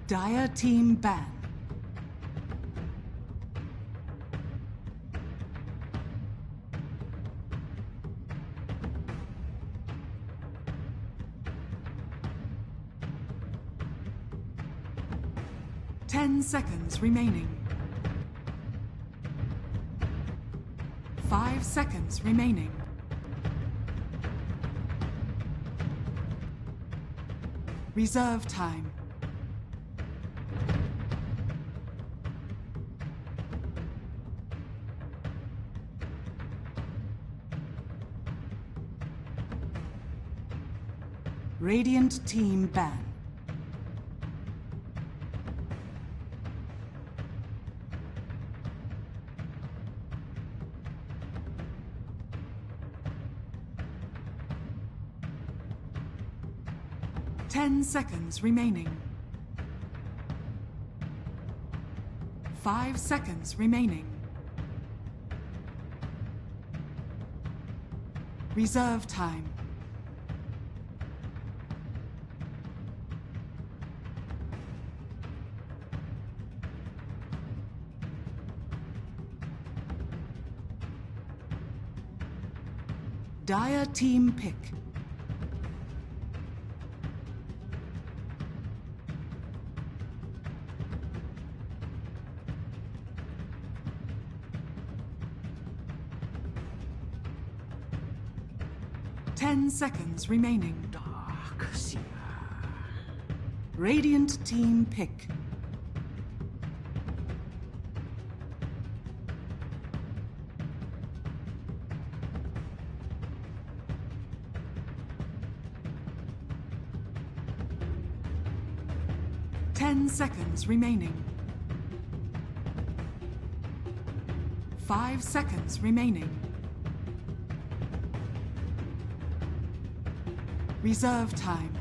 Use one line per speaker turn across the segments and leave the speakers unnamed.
Dire team ban. Ten seconds remaining. 5 seconds remaining. Reserve time. Radiant team ban. Ten seconds remaining. 5 seconds remaining. Reserve time. Dire team pick. Ten seconds remaining.
Dark Seer.
Radiant team pick. Ten seconds remaining. 5 seconds remaining. Reserve time.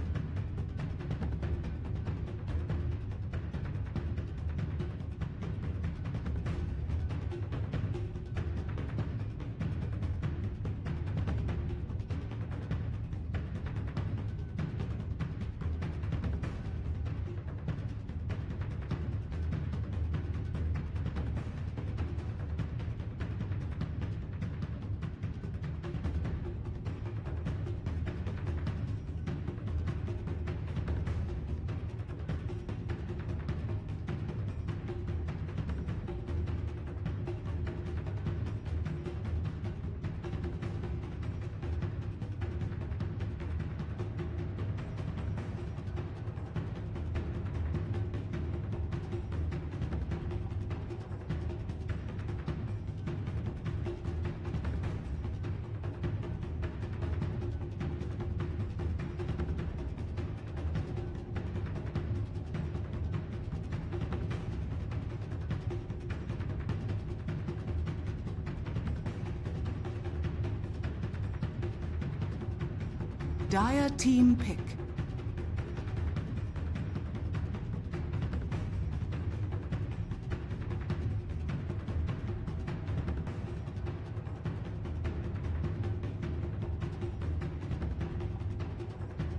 Dire team pick.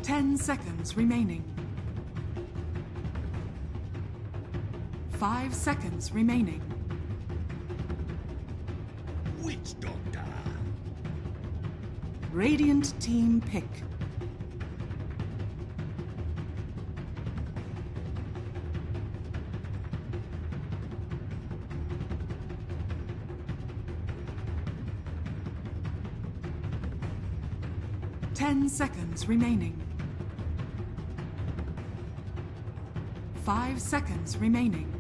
Ten seconds remaining. 5 seconds remaining.
Witch Doctor.
Radiant team pick. Ten seconds remaining. 5 seconds remaining.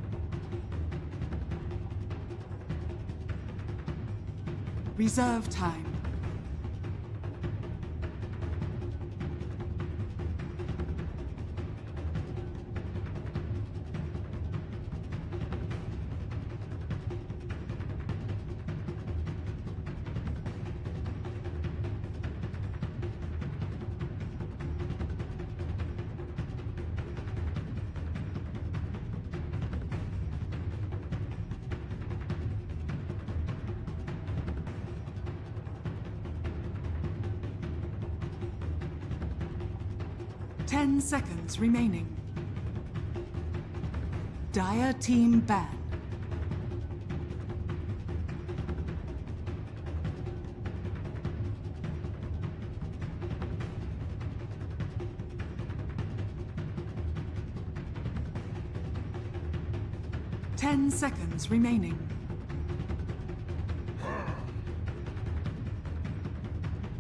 Reserve time. Ten seconds remaining. Dire team ban. Ten seconds remaining.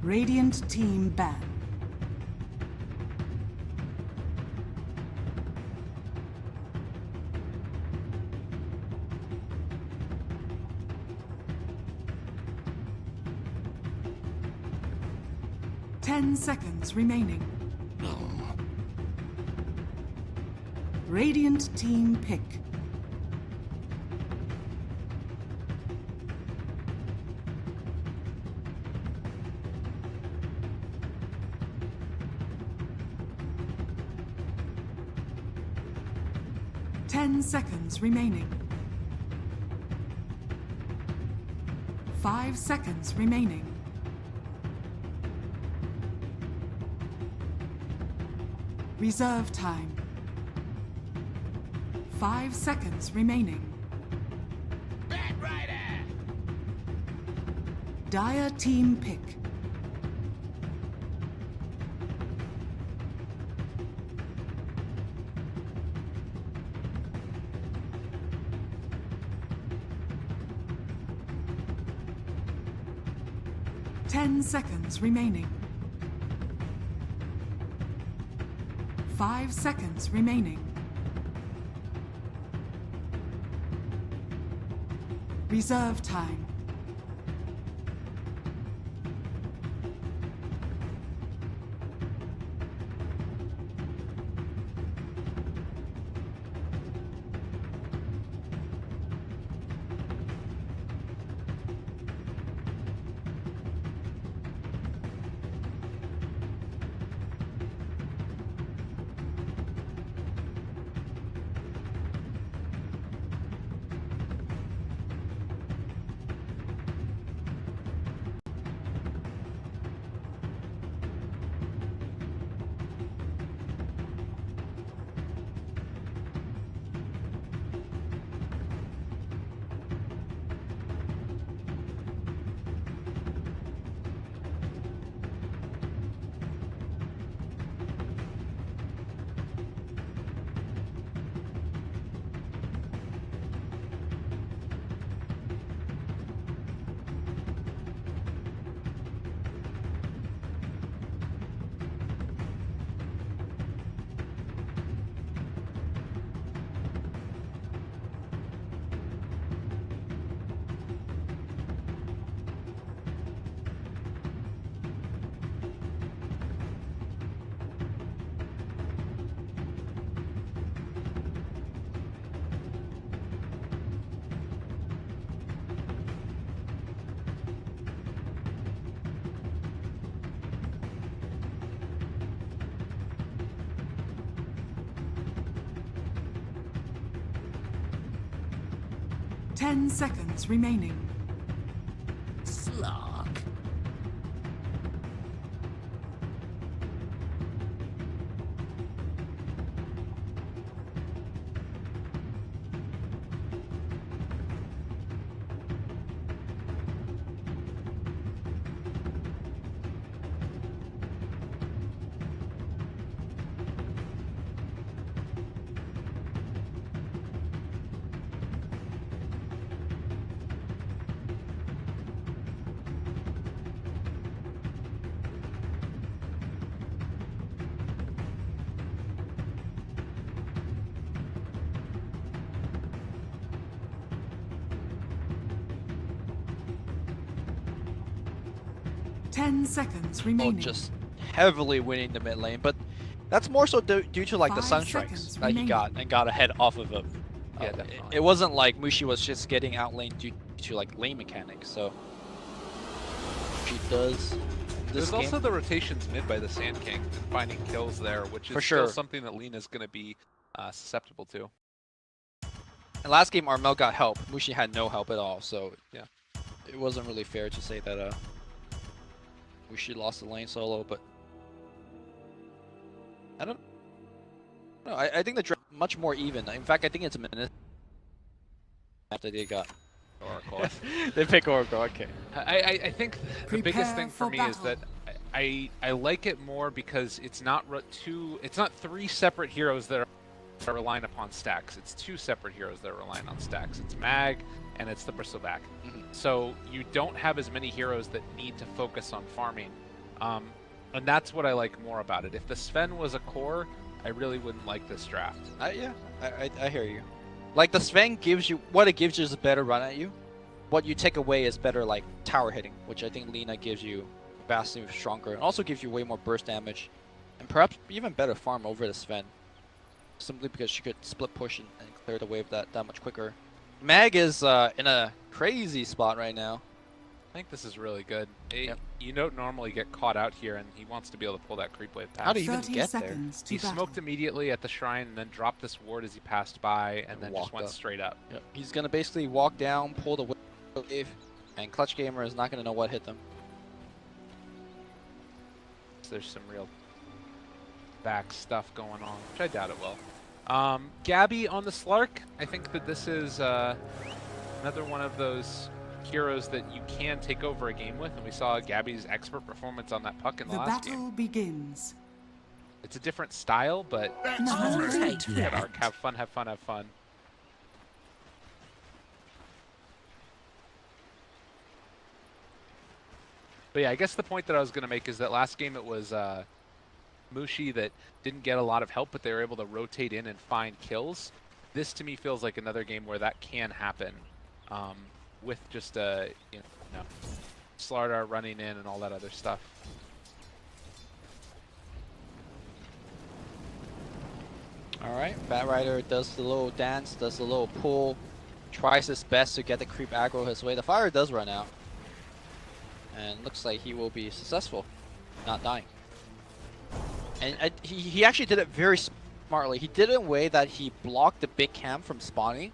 Radiant team ban. Ten seconds remaining. Radiant team pick. Ten seconds remaining. 5 seconds remaining. Reserve time. 5 seconds remaining.
Bat Rider!
Dire team pick. Ten seconds remaining. 5 seconds remaining. Reserve time. Ten seconds remaining.
Slog.
Ten seconds
Oh,
remaining.
just heavily winning the mid lane, but that's more so due to like the
5
sun
seconds
strikes that he
remaining.
got and got ahead off of him.
Yeah,
It,
definitely.
it wasn't like Mushi was just getting out lane due to like lane mechanics. So she does. This
There's
game.
also the rotations mid by the Sand King and finding kills there, which is
For
still
sure.
something that Lena's going to be susceptible to.
And last game Armel got help. Mushi had no help at all. So
Yeah.
it wasn't really fair to say that Mushi lost the lane solo, but I don't know. I think the much more even. In fact, I think it's a minute after they got
Oracle.
they pick Oracle. Okay.
I think the biggest
Prepare
thing for
for
me is that
battle.
I like it more because it's not it's not 3 separate heroes that are relying upon stacks. It's 2 separate heroes that are relying on stacks. It's Mag and it's the Bristleback. So you don't have as many heroes that need to focus on farming. And that's what I like more about it. If the Sven was a core, I really wouldn't like this draft.
Yeah, I hear you. Like the Sven gives you what it gives you is a better run at you. What you take away is better like tower hitting, which I think Lina gives you vastly stronger, and also gives you way more burst damage, and perhaps even better farm over the Sven. Simply because she could split push and clear the wave that much quicker. Mag is in a crazy spot right now.
I think this is really good.
Yep.
You don't normally get caught out here, and he wants to be able to pull that creep wave past.
How do you even
30
get there?
seconds to
He
battle.
smoked immediately at the shrine and then dropped this ward as he passed by and then just
Walked
went
up.
straight up.
Yep. He's gonna basically walk down, pull the wave, and Clutch Gamer is not gonna know what hit them.
So there's some real back stuff going on, which I doubt it will. Gabby on the Slark. I think that this is another one of those heroes that you can take over a game with, and we saw Gabby's expert performance on that puck in the
The
last
battle
game.
begins.
It's a different style, but at Arc, have fun, have fun, have fun. But yeah, I guess the point that I was going to make is that last game it was Mushi that didn't get a lot of help, but they were able to rotate in and find kills. This to me feels like another game where that can happen, with just Slardar running in and all that other stuff.
Alright, Batrider does the little dance, does the little pull, tries his best to get the creep aggro his way. The fire does run out. And looks like he will be successful, not dying. And he actually did it very smartly. He did it in a way that he blocked the big camp from spawning.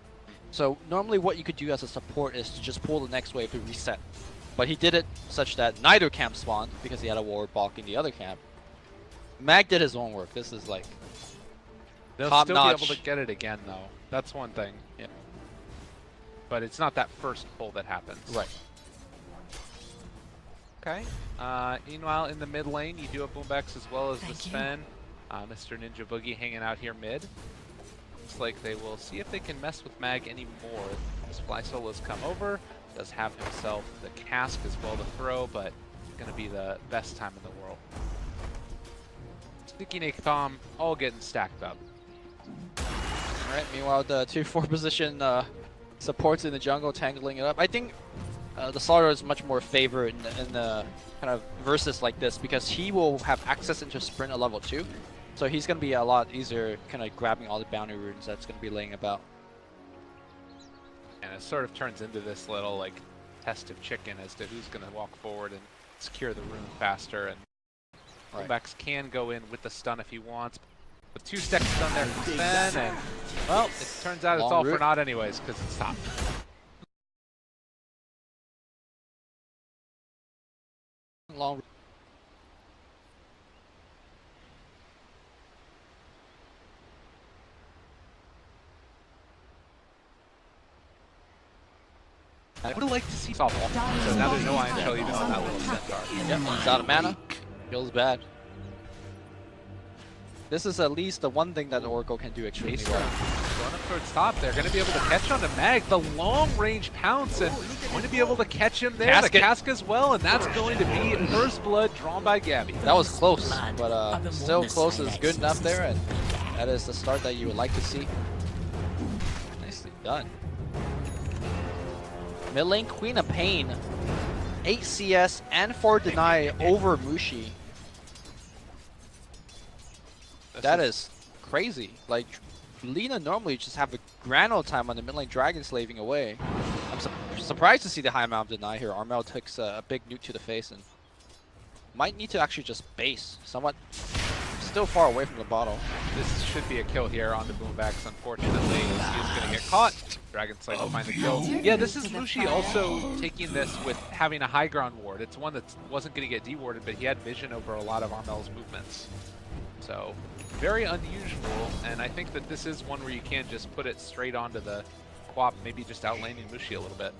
So normally what you could do as a support is to just pull the next wave to reset. But he did it such that neither camp spawned because he had a ward blocking the other camp. Mag did his own work. This is like
They'll
top
still
notch.
be able to get it again, though. That's one thing.
Yeah.
But it's not that first pull that happens.
Right.
Okay. Meanwhile, in the mid lane, you do have Boombacks as well as the Sven. Mr. Ninja Boogie hanging out here mid. Looks like they will see if they can mess with Mag anymore. As Fly Solo's come over, does have himself the cask as well to throw, but it's going to be the best time in the world. Sticky Napalm all getting stacked up.
Alright, meanwhile the 2-4 position supports in the jungle tangling it up. I think the Slaughter is much more favored in the kind of versus like this because he will have access into sprint at level 2. So he's going to be a lot easier kind of grabbing all the bounty runes that's going to be laying about.
And it sort of turns into this little like test of chicken as to who's going to walk forward and secure the rune faster. And Boombacks can go in with the stun if he wants. With 2 stacks stun there from Sven, and well, it turns out it's
Long
all
route.
for naught anyways because it's top.
Long.
I would have liked to see Sobble. So now there's no Iron Shell even on that little centaur.
Yep, he's out of mana. Feels bad. This is at least the one thing that Oracle can do extremely
Acer
well.
going up towards top. They're going to be able to catch on to Mag. The long range pounce and going to be able to catch him there.
Casket.
The cask as well, and that's going to be first blood drawn by Gabby.
That was close, but still close is good enough there, and that is the start that you would like to see. Nicely done. Mid lane Queen of Pain, 8 CS and 4 deny over Mushi. That is crazy. Like, Lina normally just have a grand old time on the mid lane Dragon slaving away. I'm surprised to see the high amount of deny here. Armel takes a big nuke to the face and might need to actually just base. Somewhat still far away from the bottle.
This should be a kill here on the Boombacks, unfortunately. He's going to get caught. Dragon Slave will find the kill. Yeah, this is Mushi also taking this with having a high ground ward. It's one that wasn't going to get dewarded, but he had vision over a lot of Armel's movements. So very unusual, and I think that this is one where you can't just put it straight onto the Quap, maybe just outlaning Mushi a little bit.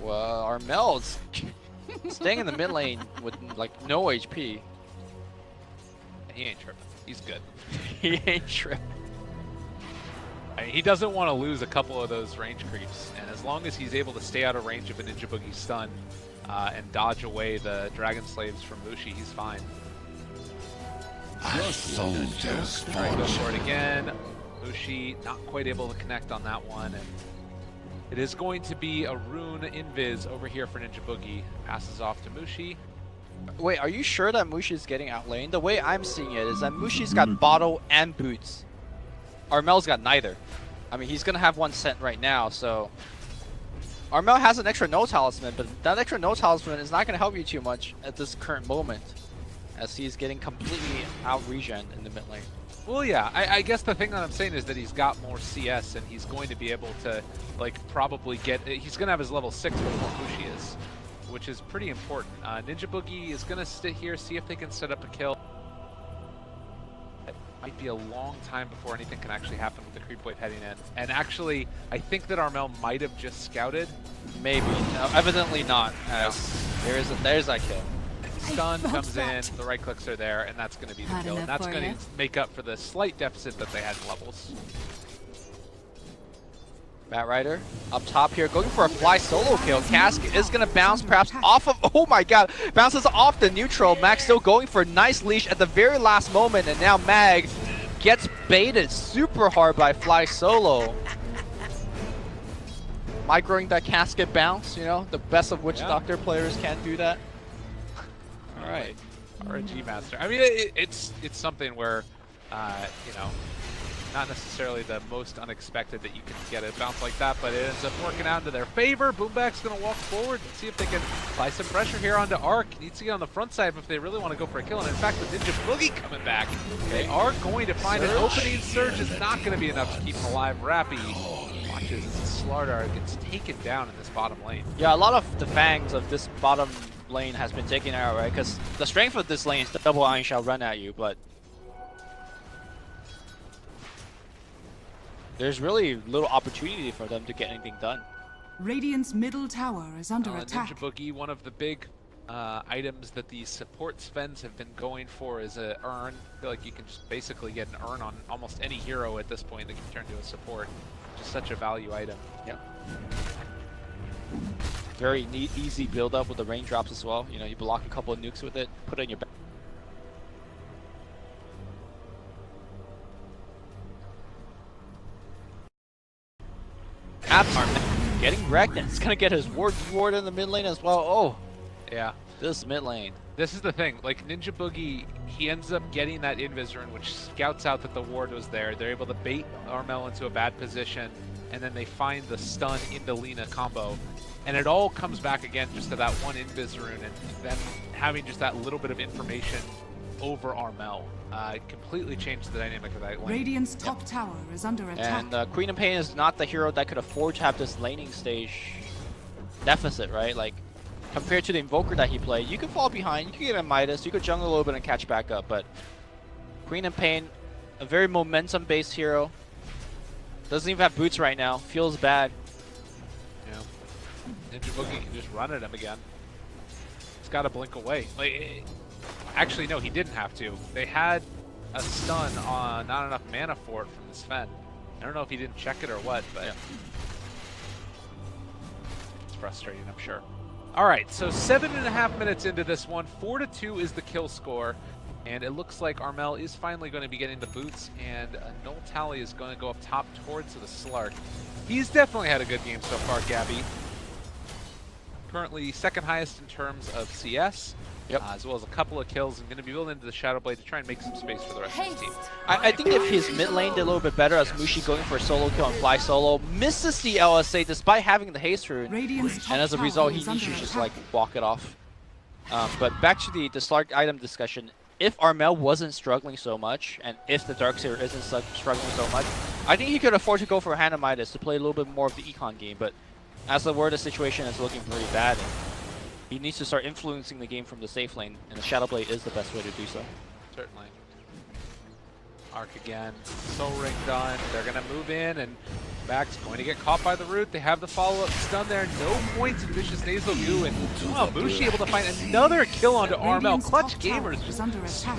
Well, Armel's staying in the mid lane with like no HP.
He ain't tripping. He's good.
He ain't tripping.
I mean, he doesn't want to lose a couple of those range creeps, and as long as he's able to stay out of range of a Ninja Boogie stun and dodge away the Dragon Slaves from Mushi, he's fine.
Your soldiers
Trying to go for it again. Mushi not quite able to connect on that one, and it is going to be a rune invis over here for Ninja Boogie. Passes off to Mushi.
Wait, are you sure that Mushi's getting outlaned? The way I'm seeing it is that Mushi's got bottle and boots. Armel's got neither. I mean, he's gonna have one sent right now, so Armel has an extra no talisman, but that extra no talisman is not gonna help you too much at this current moment, as he's getting completely out regen in the mid lane.
Well, yeah, I guess the thing that I'm saying is that he's got more CS, and he's going to be able to, like, probably get... He's going to have his level 6 before Mushi is, which is pretty important. Ninja Boogie is going to sit here, see if they can set up a kill. It might be a long time before anything can actually happen with the creep wave heading in. And actually, I think that Armel might have just scouted.
Maybe. No, evidently not, as there's that kill.
Stun comes in, the right clicks are there, and that's going to be the kill. And that's going to make up for the slight deficit that they had in levels.
Bat Rider up top here, going for a fly solo kill. Cask is going to bounce perhaps off of, oh my god, bounces off the neutral. Mag still going for a nice leash at the very last moment, and now Mag gets baited super hard by fly solo. Microing that casket bounce, you know, the best of Witch Doctor players can't do that. All right.
RNG Master. I mean, it's something where, you know, not necessarily the most unexpected that you can get a bounce like that, but it ends up working out into their favor. Boomback's going to walk forward and see if they can apply some pressure here onto Arc. Needs to get on the front side if they really want to go for a kill. And in fact, the Ninja Boogie coming back. They are going to find an opening. Surge is not going to be enough to keep him alive. Rappy watches as Slardar gets taken down in this bottom lane.
Yeah, a lot of the fangs of this bottom lane has been taken out, right? Because the strength of this lane is the double iron shall run at you, but there's really little opportunity for them to get anything done.
Radiant's middle tower is under attack.
Ninja Boogie, one of the big items that the support Svens have been going for is a urn. I feel like you can just basically get an urn on almost any hero at this point that can turn to a support. Just such a value item.
Yep. Very neat, easy build up with the raindrops as well. You know, you block a couple of nukes with it, put it in your back. Apps getting wrecked, and it's gonna get his ward in the mid lane as well. Oh,
yeah.
This mid lane.
This is the thing. Like Ninja Boogie, he ends up getting that invis rune, which scouts out that the ward was there. They're able to bait Armel into a bad position, and then they find the stun into Lina combo. And it all comes back again just to that one invis rune, and then having just that little bit of information over Armel. Completely changed the dynamic of that lane.
Radiant's top tower is under attack.
And Queen of Pain is not the hero that could afford to have this laning stage deficit, right? Like, compared to the Invoker that he played, you could fall behind, you could get a Midas, you could jungle a little bit and catch back up, but Queen of Pain, a very momentum-based hero, doesn't even have boots right now, feels bad.
Yeah. Ninja Boogie can just run at him again. He's got to blink away. Like, actually, no, he didn't have to. They had a stun on not enough mana for it from the Sven. I don't know if he didn't check it or what, but yeah. It's frustrating, I'm sure. All right, so 7.5 minutes into this one, 4-2 is the kill score, and it looks like Armel is finally going to be getting the boots, and Null Tally is going to go up top towards the Slark. He's definitely had a good game so far, Gabby. Currently second highest in terms of CS, as well as a couple of kills, and going to be building into the Shadow Blade to try and make some space for the rest of his team.
I think if his mid lane did a little bit better, as Mushi going for a solo kill and fly solo, misses the LSA despite having the haste rune, and as a result he needs to just like walk it off. But back to the Slark item discussion, if Armel wasn't struggling so much, and if the Darkseer isn't struggling so much, I think he could afford to go for Hand of Midas to play a little bit more of the econ game, but as the word, the situation is looking pretty bad. He needs to start influencing the game from the safe lane, and the Shadow Blade is the best way to do so.
Certainly. Arc again. Soul Ring done. They're going to move in, and Mac's going to get caught by the root. They have the follow-up stun there. No points in Vicious Nasal Goo, and Mushi able to find another kill onto Armel. Clutch Gamers just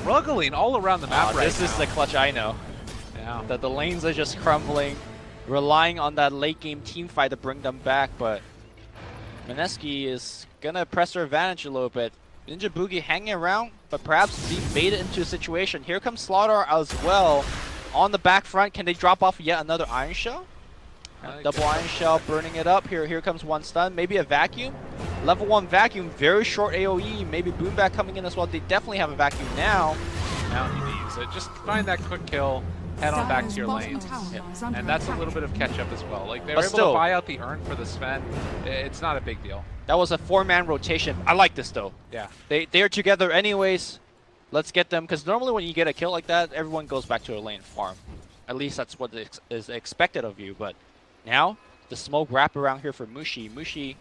struggling all around the map right
This
now.
is the clutch I know.
Yeah.
That the lanes are just crumbling, relying on that late game team fight to bring them back, but Mineski is gonna press her advantage a little bit. Ninja Boogie hanging around, but perhaps being baited into a situation. Here comes Slaughter as well. On the back front, can they drop off yet another Iron Shell? Double Iron Shell burning it up. Here comes one stun, maybe a vacuum. Level 1 vacuum, very short AoE, maybe Boomback coming in as well. They definitely have a vacuum now.
Now he needs it. Just find that quick kill, head on back to your lanes. And that's a little bit of catch up as well. Like, they were able to buy out the urn for the Sven. It's not a big deal.
That was a 4-man rotation. I like this though.
Yeah.
They're together anyways. Let's get them, because normally when you get a kill like that, everyone goes back to their lane farm. At least that's what is expected of you. But now the smoke wrap around here for Mushi. Mushi,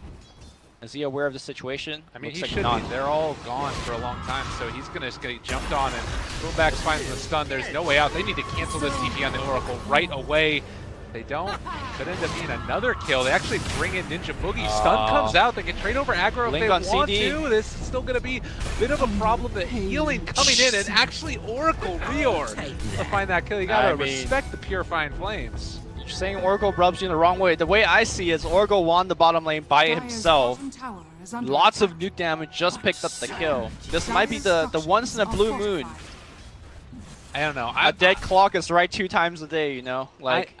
is he aware of the situation?
I mean,
Looks
he
like
should
not.
be. They're all gone for a long time, so he's going to just get jumped on, and Boomback finds the stun. There's no way out. They need to cancel this TP on the Oracle right away. They don't. Could end up being another kill. They actually bring in Ninja Boogie. Stun comes out. They can trade over aggro if
Link
they
on
want
CD.
to. This is still going to be a bit of a problem. The healing coming in, and actually Oracle Reor to find that kill. You got to respect the Purifying Flames.
You're saying Oracle rubs you in the wrong way. The way I see it is Oracle won the bottom lane by himself. Lots of nuke damage, just picked up the kill. This might be the once in a blue moon.
I don't know.
A dead clock is right 2 times a day, you know? Like,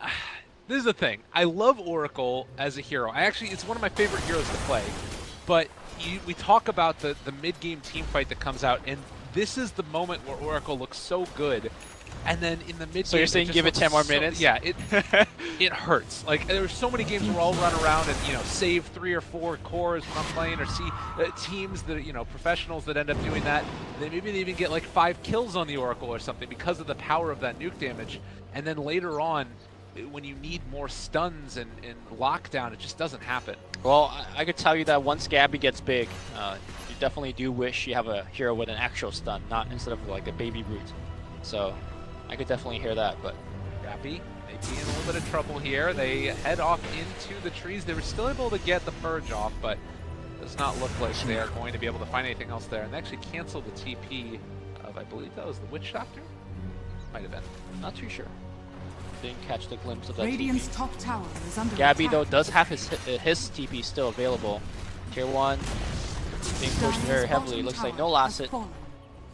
this is the thing. I love Oracle as a hero. It's one of my favorite heroes to play. But we talk about the mid-game team fight that comes out, and this is the moment where Oracle looks so good. And then in the mid-game,
so you're saying give it 10 more minutes?
Yeah, it hurts. Like, there's so many games where I'll run around and, you know, save 3 or 4 cores when I'm playing, or see teams that, you know, professionals that end up doing that. Maybe they even get like 5 kills on the Oracle or something because of the power of that nuke damage. And then later on, when you need more stuns and lockdown, it just doesn't happen.
well, I could tell you that once Gabby gets big, you definitely do wish you have a hero with an actual stun, not instead of like a baby root. So I could definitely hear that, but
Gabby, they be in a little bit of trouble here. They head off into the trees. They were still able to get the purge off, but does not look like they are going to be able to find anything else there. And they actually canceled the TP of, I believe that was the Witch Doctor? Might have been.
not too sure. Didn't catch the glimpse of that
Radiant's
TP.
top tower is under
Gabby
attack.
though does have his TP still available. Tier 1 being pushed very heavily. Looks like no last hit.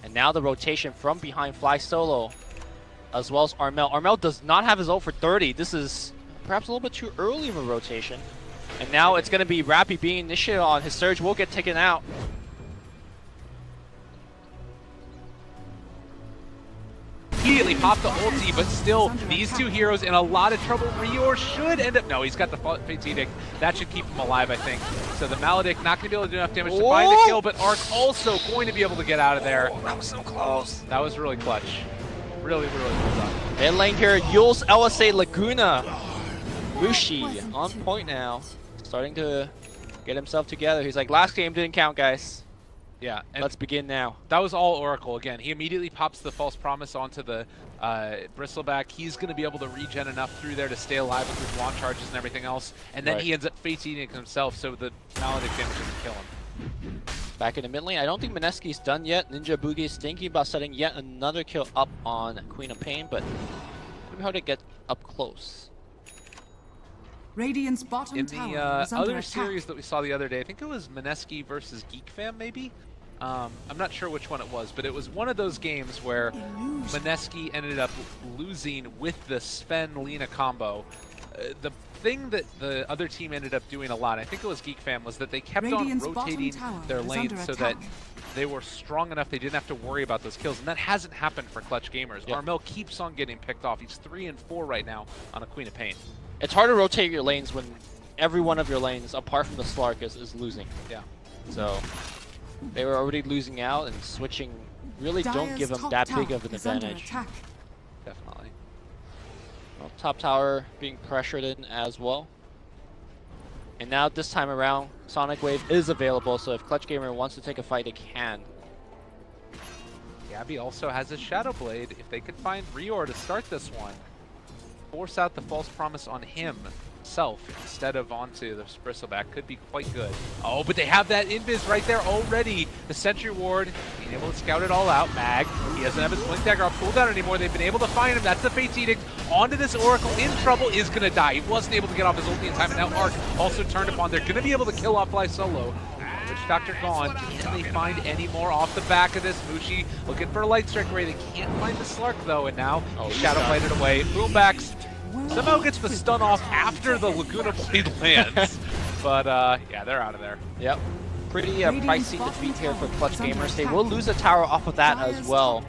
And now the rotation from behind Fly Solo, as well as Armel. Armel does not have his ult for 30. This is perhaps a little bit too early of a rotation. And now it's going to be Rappy being initiated on. His Surge will get taken out.
Immediately popped the ulti, but still, these two heroes in a lot of trouble. Reor should end up... No, he's got the Fate's Edict. That should keep him alive, I think. So the Maledict not going to be able to do enough damage to find the kill, but Arc also going to be able to get out of there.
Oh, that was so close.
That was really clutch. Really, really well done.
Mid lane here, Yule's LSA Laguna. Mushi on point now. Starting to get himself together. He's like, last game didn't count, guys.
Yeah, and
Let's begin now.
that was all Oracle. Again, he immediately pops the False Promise onto the Bristleback. He's going to be able to regen enough through there to stay alive with his launch charges and everything else. And then he ends up Fate's Edict himself, so the Maledict damage doesn't kill him.
Back in the mid lane, I don't think Mineski's done yet. Ninja Boogie is thinking about setting yet another kill up on Queen of Pain, but maybe how to get up close.
Radiant's bottom
In
tower
the
is under
other
attack.
series that we saw the other day, I think it was Mineski versus Geek Fam, maybe? I'm not sure which one it was, but it was one of those games where Mineski ended up losing with the Sven-Lina combo. The thing that the other team ended up doing a lot, I think it was Geek Fam, was that they kept
Radiant's
on
bottom
rotating
tower
their
is
lanes
under
so that
attack.
they were strong enough they didn't have to worry about those kills, and that hasn't happened for Clutch Gamers.
Yep.
Armel keeps on getting picked off. He's 3 and 4 right now on a Queen of Pain.
It's hard to rotate your lanes when every one of your lanes, apart from the Slark, is losing.
Yeah.
So they were already losing out, and switching really don't
Dire's
give them
top
that big
tower
of an
is under
advantage.
attack.
Definitely.
Well, top tower being pressured in as well. And now this time around, Sonic Wave is available, so if Clutch Gamer wants to take a fight, they can.
Gabby also has a Shadow Blade. If they could find Rior to start this one, force out the false promise on himself instead of onto the Bristleback could be quite good. Oh, but they have that invis right there already. The Sentry Ward being able to scout it all out. Mag, he doesn't have his Blink Dagger on cooldown anymore. They've been able to find him. That's the Fate's Edict. Onto this Oracle, in trouble, is going to die. He wasn't able to get off his ulti in time, and now Arc also turned upon. They're going to be able to kill off Fly Solo. Witch Doctor gone. Can they find any more off the back of this? Mushi looking for a Light Strike Ray. They can't find the Slark though, and now Shadow Bladed away. Boombacks somehow gets the stun off after the Laguna Blade lands. But yeah, they're out of there.
Yep. Pretty pricey defeat here for Clutch Gamers. They will lose a tower off of that as well.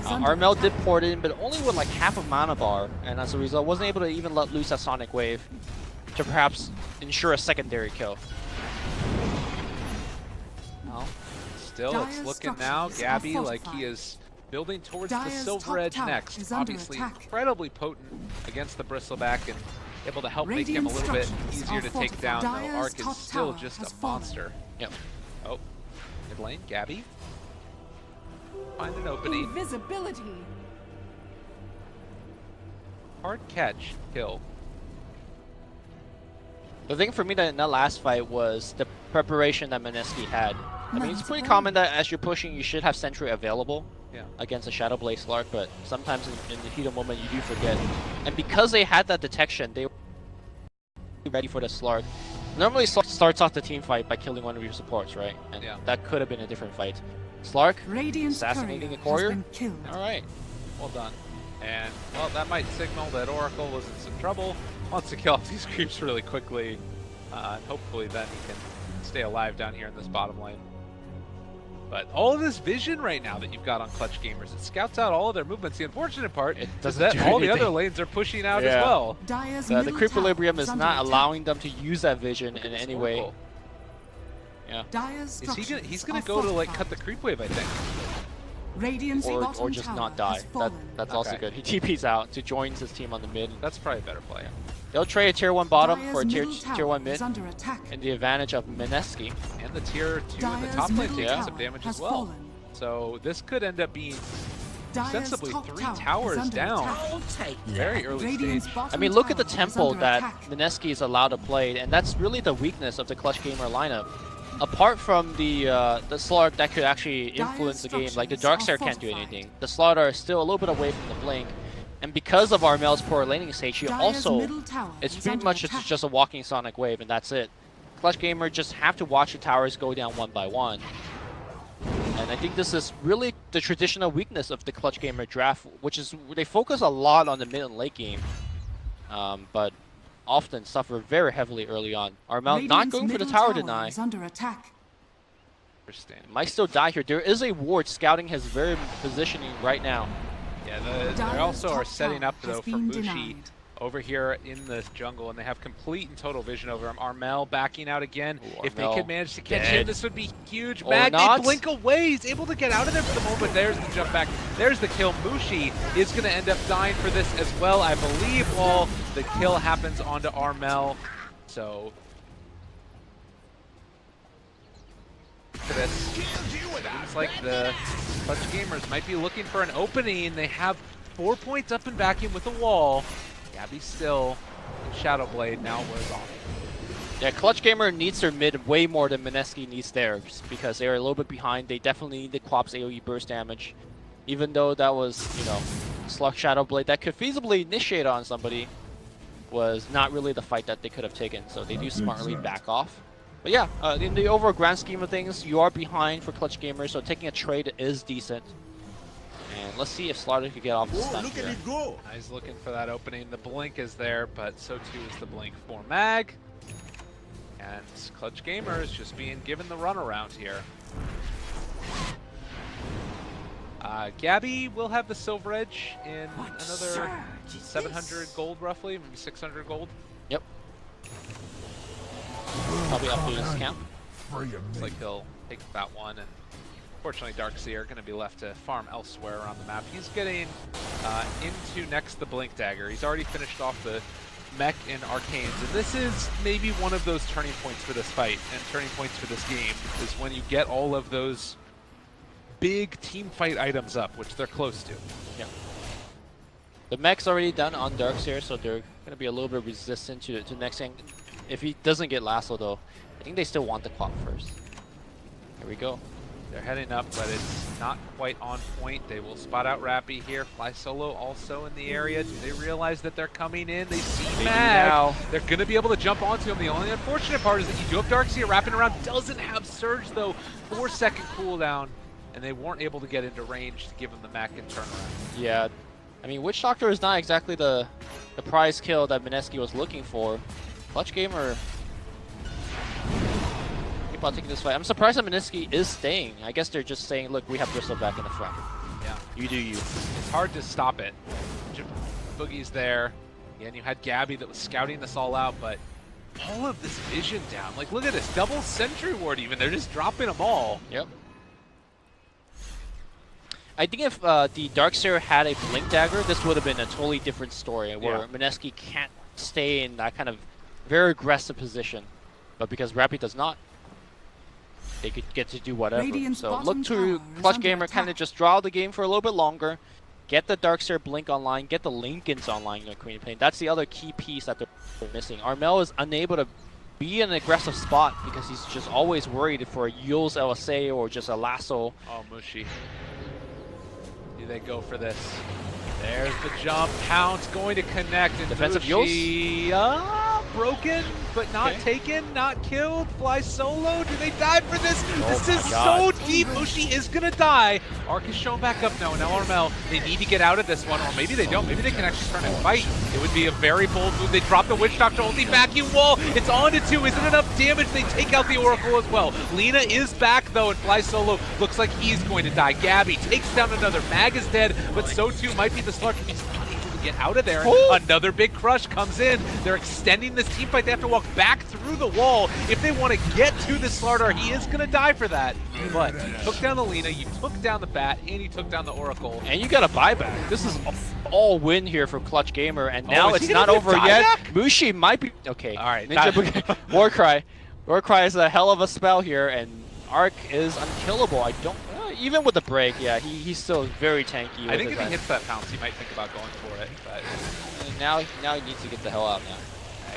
Armel did port in, but only with like half a mana bar, and as a result, wasn't able to even let loose that Sonic Wave to perhaps ensure a secondary kill.
Still, it's looking now, Gabby, like he is building towards the Silver Edge next. Obviously, incredibly potent against the Bristleback and able to help make him a little bit easier to take down, though Arc is still just a monster.
Yep.
Oh, mid lane, Gabby. Find an opening.
Invisibility.
Hard catch, kill.
The thing for me that in that last fight was the preparation that Mineski had. I mean, it's pretty common that as you're pushing, you should have Sentry available against a Shadow Blade Slark, but sometimes in the heat of the moment, you do forget. And because they had that detection, they were ready for the Slark. Normally, Slark starts off the team fight by killing one of your supports, right? And that could have been a different fight. Slark, assassinating a courier. All right.
Well done. And, well, that might signal that Oracle was in some trouble. Wants to kill off these creeps really quickly. And hopefully then he can stay alive down here in this bottom lane. But all of this vision right now that you've got on Clutch Gamers, it scouts out all of their movements. The unfortunate part is that all the other lanes are pushing out as well.
The Creequilibrium is not allowing them to use that vision in any way. Yeah.
He's gonna go to like cut the creep wave, I think.
Or just not die. That's also good. He TP's out to join his team on the mid.
That's probably a better play.
They'll trade a tier 1 bottom for a tier 1 mid, and the advantage of Mineski.
And the tier 2 in the top lane taking some damage as well. So this could end up being sensibly 3 towers down. Very early stage.
I mean, look at the tempo that Mineski is allowed to play, and that's really the weakness of the Clutch Gamer lineup. Apart from the Slark that could actually influence the game, like the Darkseer can't do anything. The Slaughter is still a little bit away from the Blink. And because of Armel's poor laning stage, he also, it's pretty much just a walking Sonic Wave, and that's it. Clutch Gamer just have to watch the towers go down one by one. And I think this is really the traditional weakness of the Clutch Gamer draft, which is they focus a lot on the mid and late game, but often suffer very heavily early on. Armel not going for the tower deny.
Interesting.
Might still die here. There is a ward scouting his very positioning right now.
Yeah, they also are setting up though for Mushi over here in the jungle, and they have complete and total vision over him. Armel backing out again.
Ooh,
if they could manage to catch him, this would be huge.
Or
Mag,
not.
they blink away. He's able to get out of there for the moment. There's the jump back. There's the kill. Mushi is going to end up dying for this as well, I believe. While the kill happens onto Armel. So for this, seems like the Clutch Gamers might be looking for an opening. They have 4 points up in vacuum with a wall. Gabby still in Shadow Blade now was off.
Yeah, Clutch Gamer needs their mid way more than Mineski needs theirs because they're a little bit behind. They definitely need the Quap's AoE burst damage. Even though that was, you know, Slug Shadow Blade that could feasibly initiate on somebody, was not really the fight that they could have taken. So they do smartly back off. But yeah, in the overall grand scheme of things, you are behind for Clutch Gamers, so taking a trade is decent. And let's see if Slaughter could get off the stun here.
He's looking for that opening. The blink is there, but so too is the blink for Mag. And Clutch Gamers just being given the runaround here. Gabby will have the Silver Edge in another 700 gold roughly, maybe 600 gold.
Yep. Probably up to his camp.
Looks like he'll take that one, and unfortunately Darkseer going to be left to farm elsewhere around the map. He's getting into next the Blink Dagger. He's already finished off the Mech and Arcanes, and this is maybe one of those turning points for this fight and turning points for this game, is when you get all of those big team fight items up, which they're close to.
Yeah. The mech's already done on Darkseer, so they're going to be a little bit resistant to next thing. If he doesn't get Lasso, though, I think they still want the clock first. Here we go.
They're heading up, but it's not quite on point. They will spot out Rappy here. Fly Solo also in the area. Do they realize that they're coming in? They see Mag.
Now.
They're going to be able to jump onto him. The only unfortunate part is that you do have Darkseer wrapping around. Doesn't have Surge, though. 4-second cooldown, and they weren't able to get into range to give him the Mac and turnaround.
Yeah. I mean, Witch Doctor is not exactly the prize kill that Mineski was looking for. Clutch Gamer keep on taking this fight. I'm surprised that Mineski is staying. I guess they're just saying, look, we have Bristle back in the front.
Yeah.
You do you.
It's hard to stop it. Boogie's there. And you had Gabby that was scouting this all out, but all of this vision down. Like, look at this. Double Sentry Ward even. They're just dropping them all.
Yep. I think if the Darkseer had a Blink Dagger, this would have been a totally different story where Mineski can't stay in that kind of very aggressive position. But because Rappy does not, they could get to do whatever.
Radiant's
So
bottom
look to
tower is
Clutch
under
Gamer kind of
attack.
just draw the game for a little bit longer, get the Darkseer Blink online, get the Lincolns online in the Queen Plane. That's the other key piece that they're missing. Armel is unable to be in an aggressive spot because he's just always worried for a Yule's LSA or just a Lasso.
Oh, Mushi. Do they go for this? There's the jump. Pounce going to connect. And
Defensive
Mushi, broken, but not taken, not killed. Fly Solo. Do they die for this? This is so deep. Mushi is going to die. Arc is shown back up now. Now Armel, they need to get out of this one, or maybe they don't. Maybe they can actually turn and fight. It would be a very bold move. They drop the Witch Doctor only vacuum wall. It's on to 2. Isn't enough damage. They take out the Oracle as well. Lina is back, though, and Fly Solo looks like he's going to die. Gabby takes down another. Mag is dead, but so too might be the Slug. He's not able to get out of there. Another big crush comes in. They're extending this team fight. They have to walk back through the wall if they want to get to the Slardar. He is going to die for that. But you took down the Lina, you took down the Bat, and you took down the Oracle.
And you got a buyback. This is all win here for Clutch Gamer, and now
is he
it's
gonna
not
get
over yet.
buyback?
Mushi might be okay.
All right,
Ninja Warcry. Warcry is a hell of a spell here, and Arc is unkillable. I don't even with the break. Yeah, he's still very tanky.
I think if he
his
hits that pounce, he might think about going for it. But
now he needs to get the hell out now.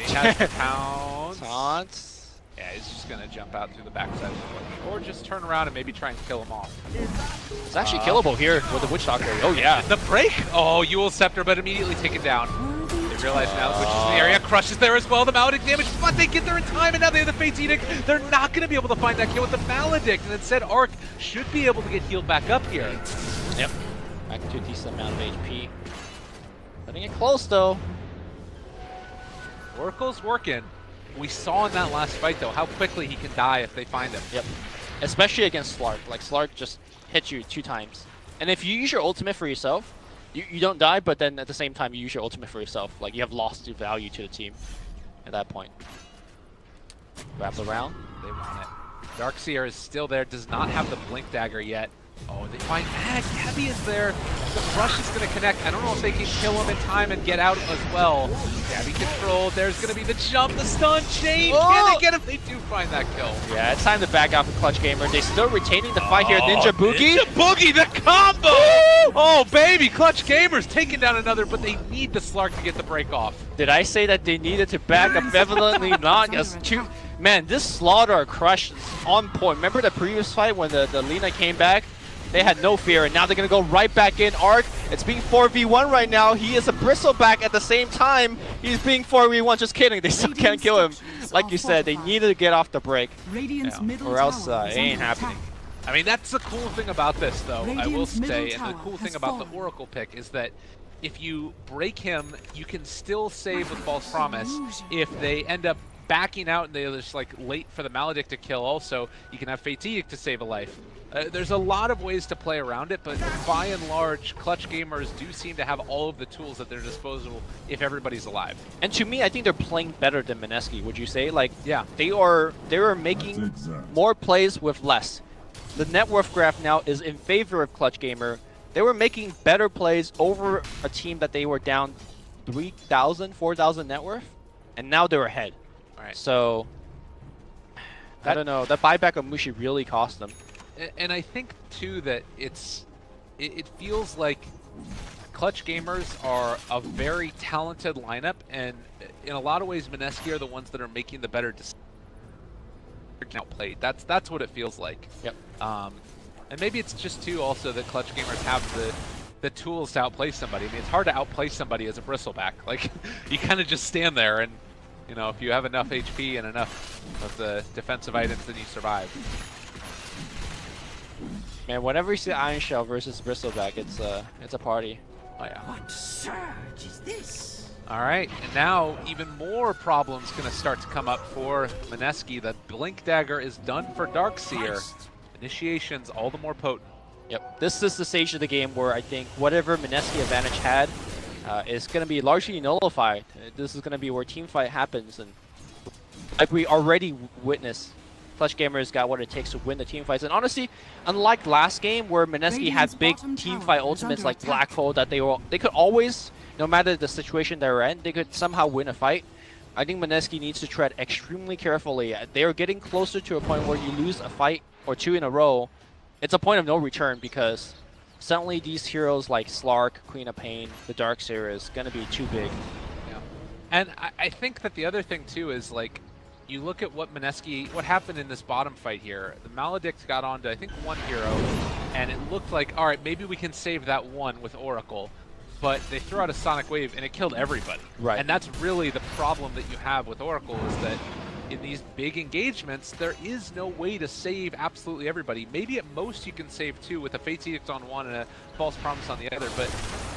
he has the pounce.
Taunts.
Yeah, he's just going to jump out through the backside of the bush. Or just turn around and maybe try and kill him off.
It's actually killable here with the Witch Doctor. Oh yeah.
The break! Oh, Yule Scepter, but immediately taken down. They realize now Switch is in the area, crushes there as well. The Maledict damage, but they get there in time, and now they have the Fate's Edict. They're not going to be able to find that kill with the Maledict, and instead Arc should be able to get healed back up here.
Yep. Back to a decent amount of HP. Letting it close though.
Oracle's working. We saw in that last fight, though, how quickly he can die if they find him.
Yep. Especially against Slark. Like, Slark just hits you 2 times. And if you use your ultimate for yourself, you don't die, but then at the same time, you use your ultimate for yourself. Like, you have lost your value to the team at that point. Wraps around.
They want it. Darkseer is still there, does not have the Blink Dagger yet. Oh, they find Mag. Gabby is there. The rush is going to connect. I don't know if they can kill him in time and get out as well. Gabby controlled. There's going to be the jump, the stun chain. Can they get him? They do find that kill.
Yeah, it's time to back out for Clutch Gamer. They're still retaining the fight here. Ninja Boogie.
Ninja Boogie, the combo! Oh, baby. Clutch Gamer's taking down another, but they need the Slark to get the break off.
Did I say that they needed to back up? Evidently not. Yes, man, this Slaughter crush is on point. Remember the previous fight when the Lina came back? They had no fear, and now they're going to go right back in. Arc, it's being 4v1 right now. He is a Bristleback at the same time. He's being 4v1. Just kidding. They still can't kill him. Like you said, they needed to get off the break. Or else it ain't happening.
I mean, that's the cool thing about this, though, I will
Radiant's middle
say. And the cool
tower
thing
has
about the
fallen.
Oracle pick is that if you break him, you can still save with False Promise. If they end up backing out and they're just like late for the Maledict to kill also, you can have Fate's Edict to save a life. There's a lot of ways to play around it, but by and large, Clutch Gamers do seem to have all of the tools at their disposal if everybody's alive.
And to me, I think they're playing better than Mineski, would you say? Like,
yeah,
they are making more plays with less. The net worth graph now is in favor of Clutch Gamer. They were making better plays over a team that they were down 3,000, 4,000 net worth, and now they're ahead.
All right.
So I don't know. That buyback of Mushi really cost them.
And I think too that it feels like Clutch Gamers are a very talented lineup, and in a lot of ways, Mineski are the ones that are making the better decisions. Outplayed. That's what it feels like.
Yep.
And maybe it's just too also that Clutch Gamers have the tools to outplay somebody. I mean, it's hard to outplay somebody as a bristleback. Like, you kind of just stand there, and you know, if you have enough HP and enough of the defensive items, then you survive.
Man, whenever you see Iron Shell versus bristleback, it's a party.
Oh yeah.
What surge is this?
All right, and now even more problems going to start to come up for Mineski. The Blink Dagger is done for Darkseer. Initiation's all the more potent.
Yep. This is the stage of the game where I think whatever Mineski advantage had is going to be largely nullified. This is going to be where team fight happens, and like we already witnessed, Clutch Gamers got what it takes to win the team fights. And honestly, unlike last game where Mineski had big team fight ultimates like Black Hole that they could always, no matter the situation they're in, they could somehow win a fight. I think Mineski needs to tread extremely carefully. They are getting closer to a point where you lose a fight or two in a row, it's a point of no return, because suddenly these heroes like Slark, Queen of Pain, the Darkseer is going to be too big.
Yeah. And I think that the other thing too is, like, you look at what happened in this bottom fight here. The Maledict got onto, I think, one hero, and it looked like, all right, maybe we can save that one with Oracle. But they threw out a Sonic Wave, and it killed everybody.
Right.
And that's really the problem that you have with Oracle, is that in these big engagements, there is no way to save absolutely everybody. Maybe at most you can save two with a Fate's Edict on one and a False Promise on the other, but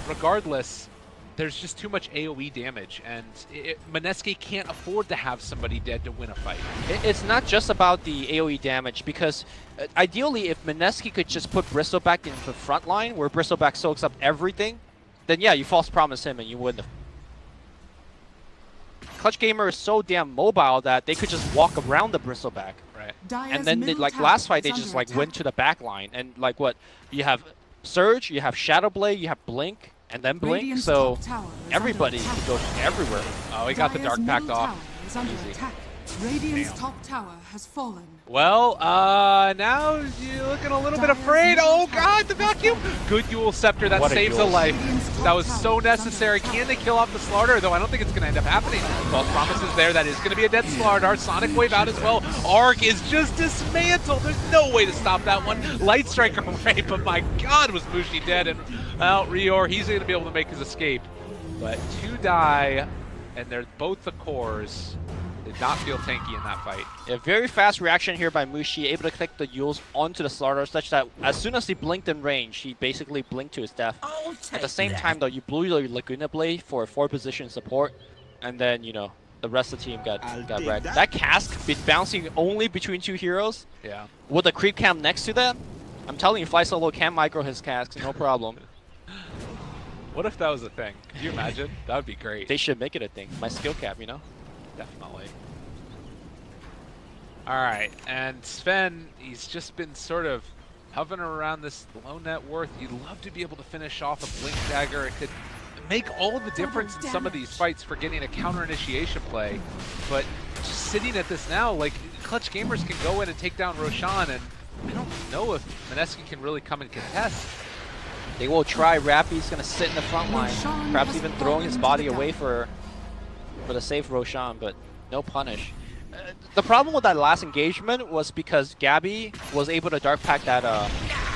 regardless, there's just too much AoE damage, and Mineski can't afford to have somebody dead to win a fight.
It's not just about the AoE damage, because ideally if Mineski could just put Bristleback in the front line where Bristleback soaks up everything, then yeah, you False Promise him and you win the Clutch Gamer is so damn mobile that they could just walk around the Bristleback.
Right.
And then they, like last fight, they just like went to the back line. And like what? You have Surge, you have Shadow Blade, you have Blink, and then Blink.
Radiant's
So
top tower is
everybody
under
can
attack.
go everywhere.
Oh, he got the Dark Pact
Middle
off.
tower is under
Easy.
attack. Radiant's top tower has fallen.
Well, now you're looking a little bit afraid. Oh god, the vacuum! Good Yule Scepter, that
What a
saves a
Yule.
life.
Radiant's
That
top
was
tower
so
is under
necessary.
attack.
Can they kill off the Slardar? Though I don't think it's going to end up happening. False Promise is there. That is going to be a dead Slardar. Sonic Wave out as well. Arc is just dismantled. There's no way to stop that one. Light Striker right, but my god, was Mushi dead. And, well, Rior, he's going to be able to make his escape. But two die, and they're both the cores. Did not feel tanky in that fight.
A very fast reaction here by Mushi, able to click the Yules onto the Slardar, such that as soon as he blinked in range, he basically blinked to his death. At the same time, though, you blew your Laguna Blade for 4-position support, and then, you know, the rest of the team got wrecked. That cask bouncing only between two heroes,
Yeah.
with a creep cam next to that, I'm telling you, Fly Solo can micro his casks, no problem.
What if that was a thing? Could you imagine? That would be great.
They should make it a thing. My skill cap, you know?
Definitely. All right, and Sven, he's just been sort of hovering around this low net worth. You'd love to be able to finish off a Blink Dagger. It could make all the difference in some of these fights for getting a counter initiation play. But just sitting at this now, like, Clutch Gamers can go in and take down Roshan, and I don't know if Mineski can really come and contest.
They will try. Rappy's going to sit in the front line,
Roshan
perhaps
has
even throwing his
fallen
body
to the
away
death.
for the safe Roshan, but no punish. The problem with that last engagement was because Gabby was able to Dark Pack that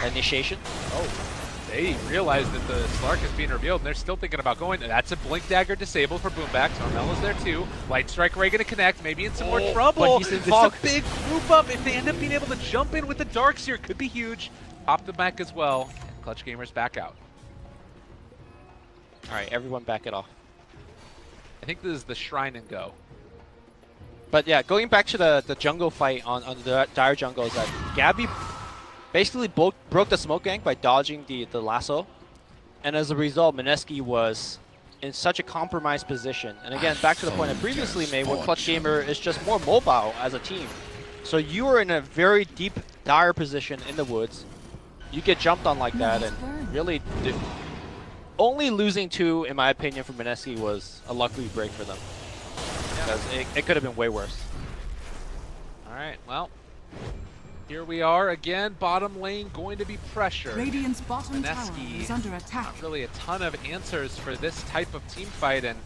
initiation.
Oh, they realized that the Slark is being revealed, and they're still thinking about going. That's a Blink Dagger disabled for Boombacks. Normella's there too. Light Strike Ray gonna connect, maybe in some more trouble.
but he's in
This is
fog.
a big group up. If they end up being able to jump in with the Darkseer, it could be huge. Pop the back as well. And Clutch Gamers back out.
All right, everyone back it off.
I think this is the Shrine and Go.
But yeah, going back to the jungle fight on the Dire Jungle, is that Gabby basically broke the smoke gank by dodging the lasso. And as a result, Mineski was in such a compromised position. And again, back to the point I previously made, where Clutch Gamer is just more mobile as a team. So you are in a very deep, dire position in the woods. You get jumped on like that, and really only losing 2, in my opinion, for Mineski was a lucky break for them. Because it could have been way worse.
All right, well, here we are again. Bottom lane going to be pressured.
Radiant's bottom tower
Mineski,
is under attack.
not really a ton of answers for this type of team fight, and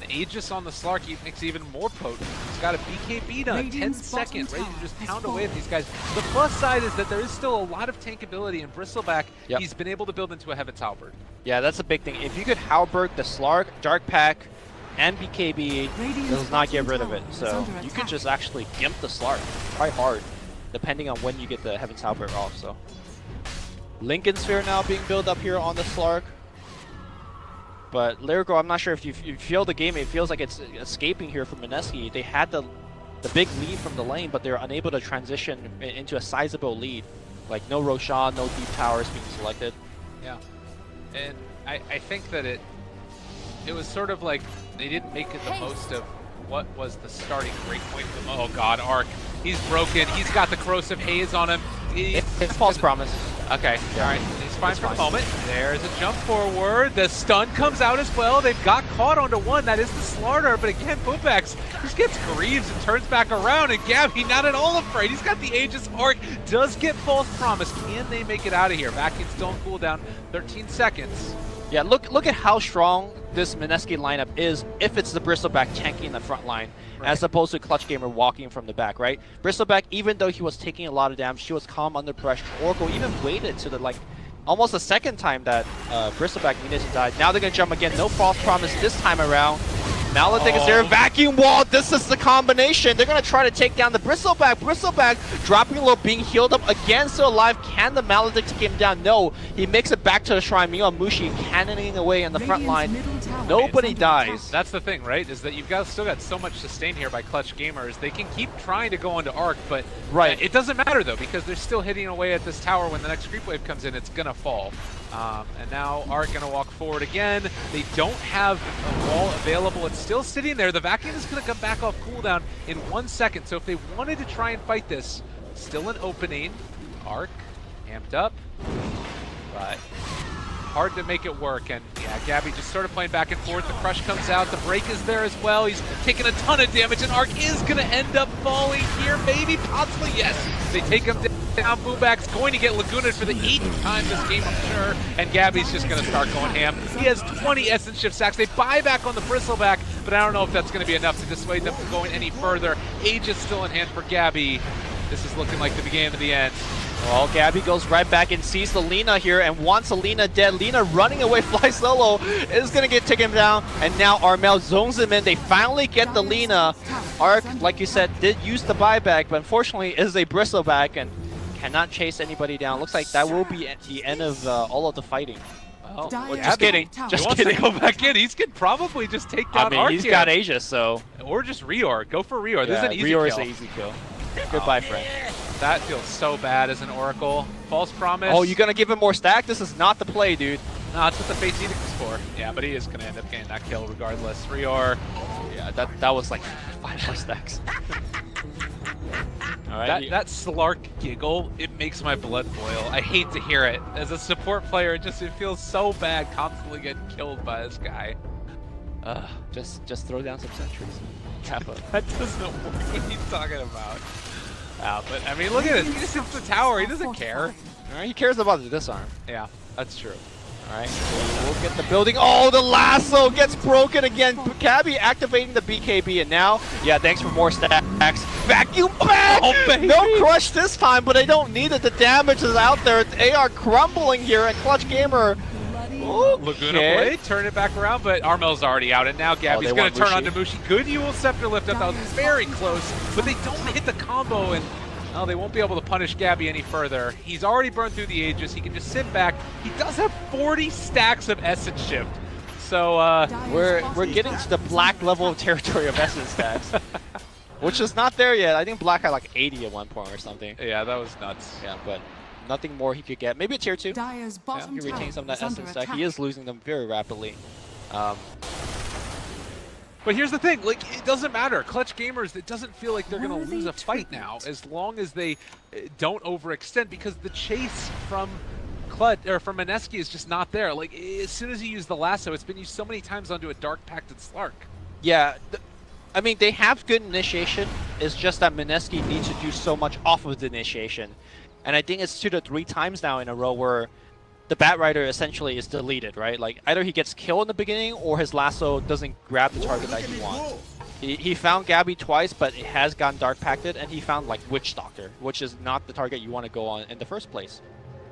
Aegis on the Slark makes it even more potent. He's got a BKB done, 10 seconds, ready to just pound away at these guys. The plus side is that there is still a lot of tankability, and Bristleback, he's been able to build into a Heaven's Halberd.
Yeah, that's a big thing. If you could Halberd the Slark, Dark Pack, and BKB, does not get rid of it. So you could just actually gimp the Slark quite hard, depending on when you get the Heaven's Halberd off. So Lincoln Sphere now being built up here on the Slark. But Lyrical, I'm not sure if you feel the game, it feels like it's escaping here from Mineski. They had the big lead from the lane, but they're unable to transition into a sizable lead. Like no Roshan, no deep towers being selected.
Yeah, and I think that it was sort of like they didn't make it the most of what was the starting break point for them. Oh god, Arc, he's broken. He's got the corrosive haze on him.
It's false promise.
Okay, all right, he's fine for the moment. There's a jump forward. The stun comes out as well. They've got caught onto one. That is the Slarter, but again, Pupex just gets Greaves and turns back around, and Gabby not at all afraid. He's got the Aegis. Arc does get false promise. Can they make it out of here? Vacuum's still on cooldown, 13 seconds.
Yeah, look at how strong this Mineski lineup is if it's the Bristleback tanking the front line, as opposed to Clutch Gamer walking from the back, right? Bristleback, even though he was taking a lot of damage, he was calm under pressure. Oracle even waited to the, like, almost the second time that Bristleback needed to die. Now they're going to jump again. No false promise this time around. Maledictus is there. Vacuum wall. This is the combination. They're going to try to take down the Bristleback. Bristleback dropping low, being healed up again, still alive. Can the Maledictus take him down? No. He makes it back to the shrine. Meanwhile, Mushi cannoning away in the front line. Nobody dies.
That's the thing, right? Is that you've still got so much sustain here by Clutch Gamers. They can keep trying to go onto Arc, but it doesn't matter though, because they're still hitting away at this tower. When the next creep wave comes in, it's gonna fall. And now Arc gonna walk forward again. They don't have a wall available. It's still sitting there. The Vacuum is gonna come back off cooldown in 1 second. So if they wanted to try and fight this, still an opening. Arc amped up, but hard to make it work. And yeah, Gabby just sort of playing back and forth. The crush comes out. The break is there as well. He's taking a ton of damage, and Arc is going to end up falling here. Maybe, possibly, yes. They take him down. Booback's going to get Lagoona'd for the 8th time this game, I'm sure. And Gabby's just going to start going ham. He has 20 Essence Shift stacks. They buy back on the Bristleback, but I don't know if that's going to be enough to dissuade them from going any further. Aegis still in hand for Gabby. This is looking like the beginning of the end.
Well, Gabby goes right back and sees the Lina here and wants a Lina dead. Lina running away, fly solo, is going to get taken down. And now Armel zones him in. They finally get the Lina. Arc, like you said, did use the buyback, but unfortunately is a Bristleback and cannot chase anybody down. Looks like that will be at the end of all of the fighting. Well, just kidding. Just kidding.
To go back in. He could probably just take down Arc.
He's got Aegis, so.
Or just reorg. Go for reorg. This is an easy
reorg
kill.
Is an easy kill. Goodbye, friend.
That feels so bad as an Oracle. False promise.
Oh, you gonna give him more stack? This is not the play, dude.
No, that's what the Fate's Edict is for. Yeah, but he is gonna end up getting that kill regardless. Reor.
Yeah, that was like 5 more stacks. All right.
That Slark giggle, it makes my blood boil. I hate to hear it. As a support player, it feels so bad constantly getting killed by this guy.
Just throw down some sentries. Kappa.
That doesn't work. What are you talking about? But I mean, look at it. He just hits the tower. He doesn't care.
All right, he cares about the disarm.
Yeah, that's true.
All right, we'll get the building. Oh, the lasso gets broken again. Gabby activating the BKB, and now, yeah, thanks for more stacks. Vacuum back!
Oh, baby.
No crush this time, but I don't need it. The damage is out there. They are crumbling here, and Clutch Gamer.
Laguna Blade, turn it back around, but Armel's already out, and now Gabby's going to turn on to Mushi. Good Ewell Scepter lift up. That was very close, but they don't hit the combo, and they won't be able to punish Gabby any further. He's already burned through the Aegis. He can just sit back. He does have 40 stacks of Essence Shift. So
we're getting to the black level of territory of Essence stacks, which is not there yet. I think Black had like 80 at one point or something.
Yeah, that was nuts.
Yeah, but nothing more he could get. Maybe a tier 2.
Dire's bottom
he retains some of that
tower
Essence
is
stack.
under
He is losing them very rapidly.
But here's the thing, like, it doesn't matter. Clutch Gamers, it doesn't feel like they're going to lose a fight now, as long as they don't overextend, because the chase from from Mineski is just not there. Like, as soon as you use the lasso, it's been used so many times onto a Dark Pacted Slark.
Yeah, I mean, they have good initiation. It's just that Mineski needs to do so much off of the initiation. And I think it's 2 to 3 times now in a row where the Bat Rider essentially is deleted, right? Like, either he gets killed in the beginning or his lasso doesn't grab the target that he wants. He found Gabby twice, but it has gotten Dark Pacted, and he found, like, Witch Doctor, which is not the target you want to go on in the first place.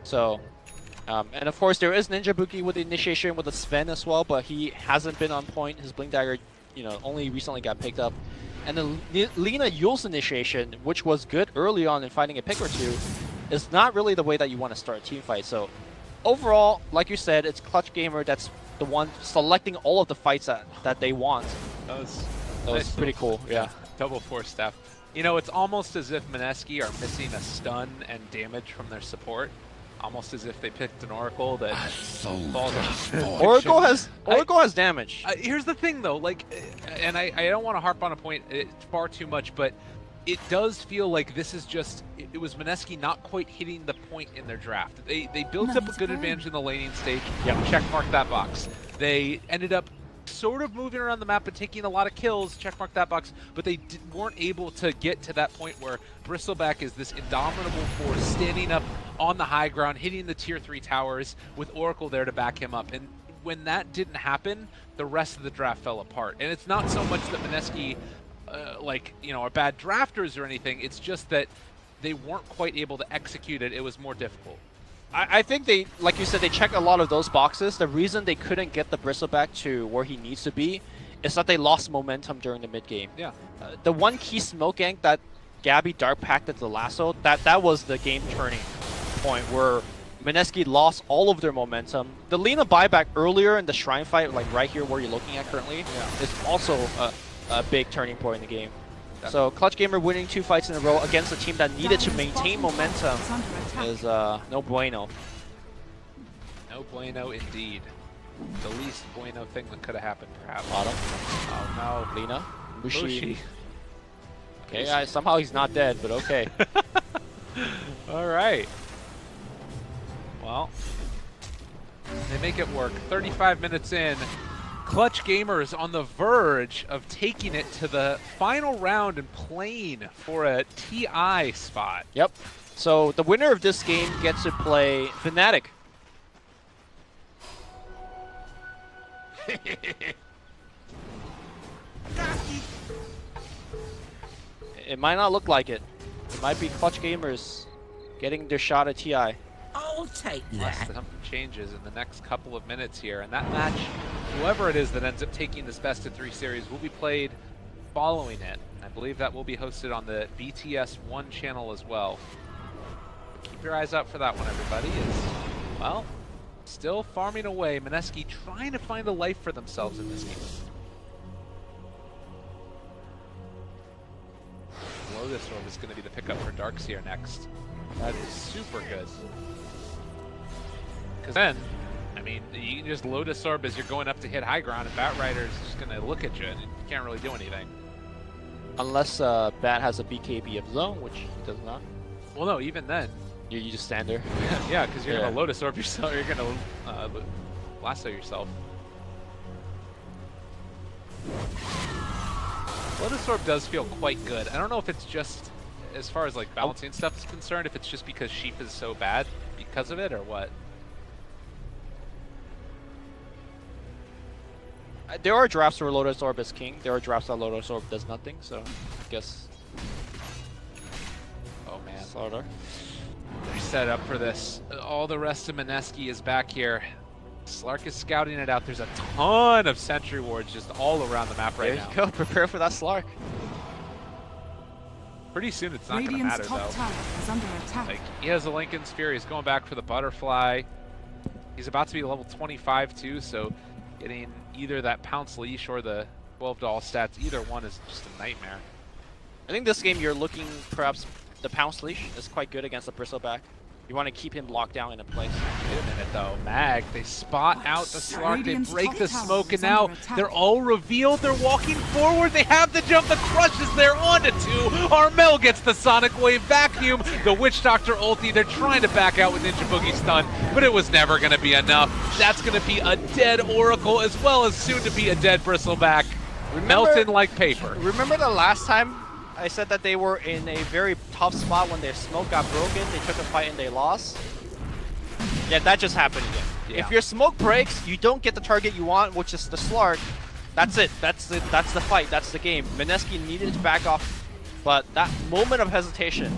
So, and of course, there is Ninja Buki with the initiation with the Sven as well, but he hasn't been on point. His Blink Dagger, you know, only recently got picked up. And the Lina Yule's initiation, which was good early on in fighting a pick or two, is not really the way that you want to start a team fight. So overall, like you said, it's Clutch Gamer that's the one selecting all of the fights that they want.
That was
nice, pretty cool, yeah.
Double force staff. You know, it's almost as if Mineski are missing a stun and damage from their support. Almost as if they picked an Oracle that falls off.
Oracle has damage.
Here's the thing, though, like, and I don't want to harp on a point far too much, but it does feel like this is just, it was Mineski not quite hitting the point in their draft. They built up a good advantage in the laning stage.
Yep.
Check mark that box. They ended up sort of moving around the map and taking a lot of kills, checkmark that box, but they weren't able to get to that point where Bristleback is this indomitable force standing up on the high ground, hitting the tier 3 towers with Oracle there to back him up. And when that didn't happen, the rest of the draft fell apart. And it's not so much that Mineski, like, you know, are bad drafters or anything, it's just that they weren't quite able to execute it. It was more difficult.
I think they, like you said, they checked a lot of those boxes. The reason they couldn't get the Bristleback to where he needs to be is that they lost momentum during the mid game.
Yeah.
The one key smoke gank that Gabby Dark Pacted the lasso, that was the game turning point where Mineski lost all of their momentum. The Lina buyback earlier in the Shrine fight, like right here where you're looking at currently, is also a big turning point in the game. So Clutch Gamer winning 2 fights in a row against a team that needed to maintain momentum is no bueno.
No bueno indeed. The least bueno thing that could have happened, perhaps.
Bottom.
Oh no.
Lina. Bushi. Okay,
Bushi.
somehow he's not dead, but okay.
Alright. Well, they make it work. 35 minutes in. Clutch Gamers on the verge of taking it to the final round and playing for a TI spot.
Yep. So the winner of this game gets to play Fnatic. It might not look like it. It might be Clutch Gamers getting their shot at TI.
I'll take
Unless
that.
something changes in the next couple of minutes here. And that match, whoever it is that ends up taking this best of 3 series, will be played following it. I believe that will be hosted on the BTS 1 channel as well. Keep your eyes out for that one, everybody. Is, well, still farming away. Mineski trying to find a life for themselves in this game. Lotus Orb is going to be the pickup for Darkseer next. That is super good. Because then, I mean, you can just Lotus Orb as you're going up to hit high ground, and Bat Rider is just going to look at you, and you can't really do anything.
Unless Bat has a BKB of his own, which he does not.
Well, no, even then.
You just stand there.
Yeah, because you're going to Lotus Orb yourself, you're going to lasso yourself. Lotus Orb does feel quite good. I don't know if it's just, as far as like balancing stuff is concerned, if it's just because Sheep is so bad because of it, or what?
There are drafts where Lotus Orb is king. There are drafts that Lotus Orb does nothing, so I guess.
Oh man.
Slaughter.
They're set up for this. All the rest of Mineski is back here. Slark is scouting it out. There's a ton of sentry wards just all around the map right now.
There you go. Prepare for that Slark.
Pretty soon it's not going to
Radiant's
matter,
top
though.
tower is under attack.
Like, he has a Lincoln Sphere. He's going back for the Butterfly. He's about to be level 25, too, so getting either that Pounce Leash or the 12 doll stats, either one is just a nightmare.
I think this game you're looking, perhaps, the Pounce Leash is quite good against the Bristleback. You want to keep him locked down in a place.
Wait a minute though, Mag, they spot out the Slark, they
Radiant's
break
top
the
tower
smoke, and
is
now
under attack.
they're all revealed, they're walking forward, they have the jump, the Crush is there onto 2, Armel gets the Sonic Wave vacuum, the Witch Doctor ulti, they're trying to back out with Ninja Boogie stun, but it was never going to be enough. That's going to be a dead Oracle as well as soon to be a dead Bristleback, melting like paper.
Remember the last time I said that they were in a very tough spot when their smoke got broken, they took a fight and they lost? Yeah, that just happened again.
Yeah.
If your smoke breaks, you don't get the target you want, which is the Slark. That's it. That's the fight. That's the game. Mineski needed to back off, but that moment of hesitation,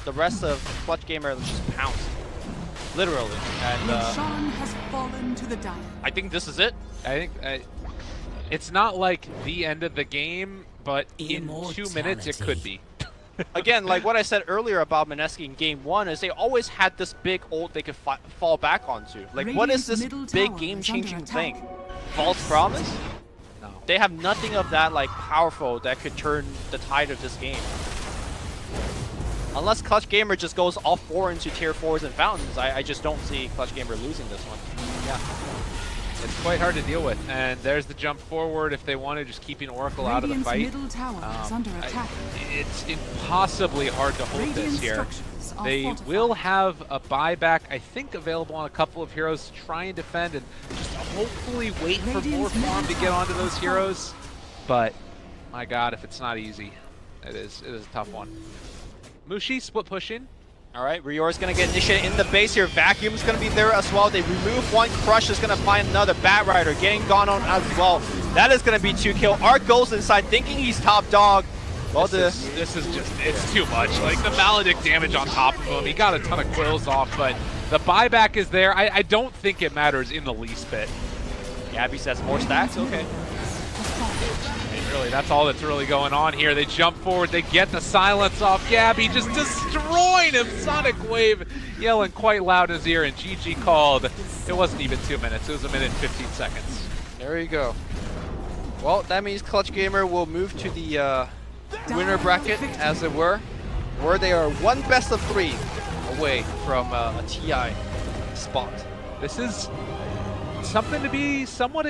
the rest of Clutch Gamer just pounced. Literally. And
Roshan has fallen to the dive.
I think this is it.
I think it's not like the end of the game, but in 2 minutes it could be.
Again, like what I said earlier about Mineski in game 1 is they always had this big ult they could fall back onto. Like, what is this big game-changing thing? False promise?
No.
They have nothing of that like powerful that could turn the tide of this game. Unless Clutch Gamer just goes all 4 into tier 4s and fountains, I just don't see Clutch Gamer losing this one.
Yeah. It's quite hard to deal with. And there's the jump forward if they wanted, just keeping Oracle out of the fight.
Middle tower is under attack.
It's impossibly hard to hold this here. They
fortified.
will have a buyback, I think, available on a couple of heroes to try and defend and just hopefully wait for more farm to get onto those heroes. But my god, if it's not easy, it is a tough one. Mushi split pushing.
All right, Ryor's gonna get initiated in the base here. Vacuum's gonna be there as well. They remove one. Crush is gonna find another. Bat Rider getting gone on as well. That is gonna be 2 kill. Arc goes inside thinking he's top dog. Well,
this is just, it's too much. Like the Maledict damage on top of him. He got a ton of quills off, but the buyback is there. I don't think it matters in the least bit.
Gabby says more stacks, okay.
I mean, really, that's all that's really going on here. They jump forward, they get the silence off Gabby, just destroying him. Sonic Wave yelling quite loud in his ear, and GG called. It wasn't even 2 minutes, it was 1 minute and 15 seconds.
There you go. Well, that means Clutch Gamer will move to the winner bracket, as it were, where they are 1 best of 3 away from a TI spot.
This is something to be somewhat